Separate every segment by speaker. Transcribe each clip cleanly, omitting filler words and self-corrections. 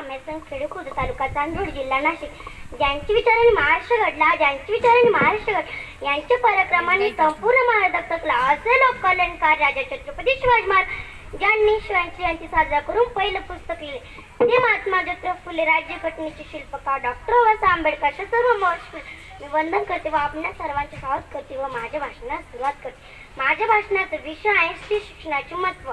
Speaker 1: आमेसन खेडखुर्द तालुका चांदूर जिल्हा नाशिक. ज्यांची विचारांनी महाराष्ट्र घडला, ज्यांची विचारांनी महाराष्ट्र घडला, यांच्या पराक्रमाने संपूर्ण महाराष्ट्र दक्कला असे लोककल्याणकार राजा छत्रपती शिवाजी महाराज ज्यांनी शिवाजी जयंती साजरा करून पहिलं पुस्तक लिहिले ते महात्मा ज्योतिराव फुले राज्यघटनेचे शिल्पकार डॉक्टर बाबासाहेब आंबेडकर सर्व महर्षी मी वंदन करते व आपल्या सर्वांचे स्वागत करते व माझ्या भाषणास सुरुवात करते. माझ्या भाषणाचा विषय आहे स्त्री शिक्षणाचे महत्त्व.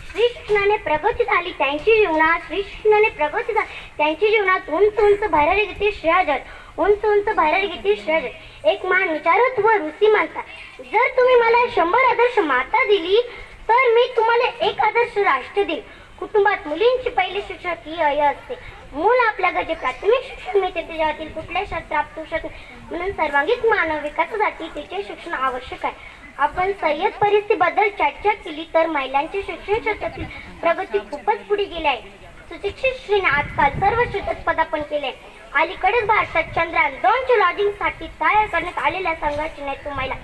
Speaker 1: स्त्री शिक्षणाने प्रगती झाली त्यांची जीवनात, स्त्री शिक्षणाने प्रगती झाली त्यांची जीवनात उंच उंच भरारी घेते श्रेयजत, उंच उंच भरारी घेते श्रेयजत. एक महान विचारक व ऋषी मानतात, जर तुम्ही मला 100 आदर्श माता दिली तर मी तुम्हाला एक आदर्श राष्ट्र देईल. कुटुंबात मुलींची पहिली शिक्षक ही आई असते. मूल आपल्या गरजे प्राथमिक शिक्षण मिळते ते जगातील कुठल्याही शास्त्र प्राप्त शकते, म्हणून सर्वांगीण मानव विकासासाठी तिचे शिक्षण आवश्यक आहे. आपण सय्यद परिस्थितीबद्दल चर्चा केली तर महिलांच्या शिक्षण क्षेत्रातील प्रगती खूपच पुढे गेली आहे. सुशिक्षित स्त्रीने आजकाल सर्व क्षेत्रात पदार्पण केले. अलीकडेच भारतात चंद्रयान 2च्या लॉजिंगसाठी तयार करण्यात आलेल्या संघटनेतून महिला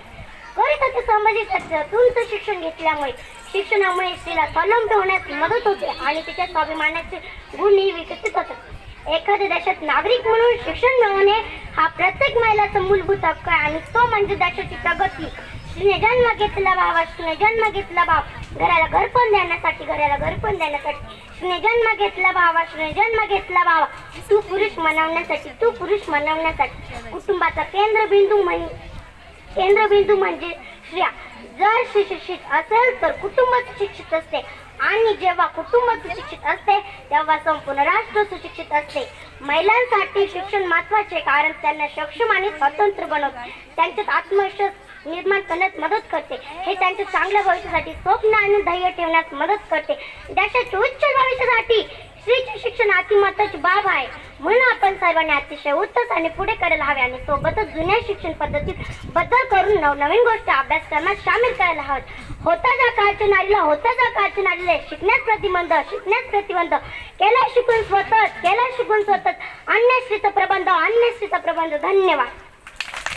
Speaker 1: गरीब संबंधित क्षेत्रातून शिक्षण घेतल्यामुळे शिक्षणामुळे स्त्रीला स्वावलंबी होण्यास मदत होते आणि तिच्या स्वाभिमानाचे गुणही विकसित होतात. एखाद्या देशात नागरिक म्हणून शिक्षण मिळवणे हा प्रत्येक महिलाचा मूलभूत हक्क आहे आणि तो म्हणजे देशाची प्रगती. स्त्रीने जन्म घेतला भाव, स्त्रीने जन्म घेतला भाव, घराला घरपण देण्यासाठी, घराला घरपण देण्यासाठी. स्त्रीने जन्म घेतला भाव, स्त्रीने जन्म घेतला भाव, तू पुरुष मनवण्यासाठी, तू पुरुष मनवण्यासाठी. कुटुंबाचा केंद्रबिंदू म्हणजे स्त्रिया. जर स्त्री शिक्षित असेल तर कुटुंब सुशिक्षित असते आणि जेव्हा कुटुंब सुशिक्षित असते तेव्हा संपूर्ण राष्ट्र सुशिक्षित असते. महिलांसाठी शिक्षण महत्त्वाचे कारण त्यांना सक्षम आणि स्वतंत्र बनवते, त्यांच्यात आत्मविश्वास निर्माण करण्यास मदत करते, हे त्यांच्या चांगल्या भविष्यासाठी स्वप्न आणि धैर्य ठेवण्यास मदत करते. देशाच्या उच्च भविष्यासाठी स्त्रीचे शिक्षण अति महत्त्वाची बाब आहे. म्हणून आपण सर्वांनी अतिशय उत्साहाने पुढे करायला हवे आणि सोबतच जुन्या शिक्षण पद्धतीत बदल करून नवनवीन गोष्टी अभ्यासक्रमात सामील करायला हव्यात. होताच्या काळच्या नारीला शिकण्यास प्रतिबंध केला शिकून स्वतःच अन्य स्त्रीचा प्रबंध धन्यवाद.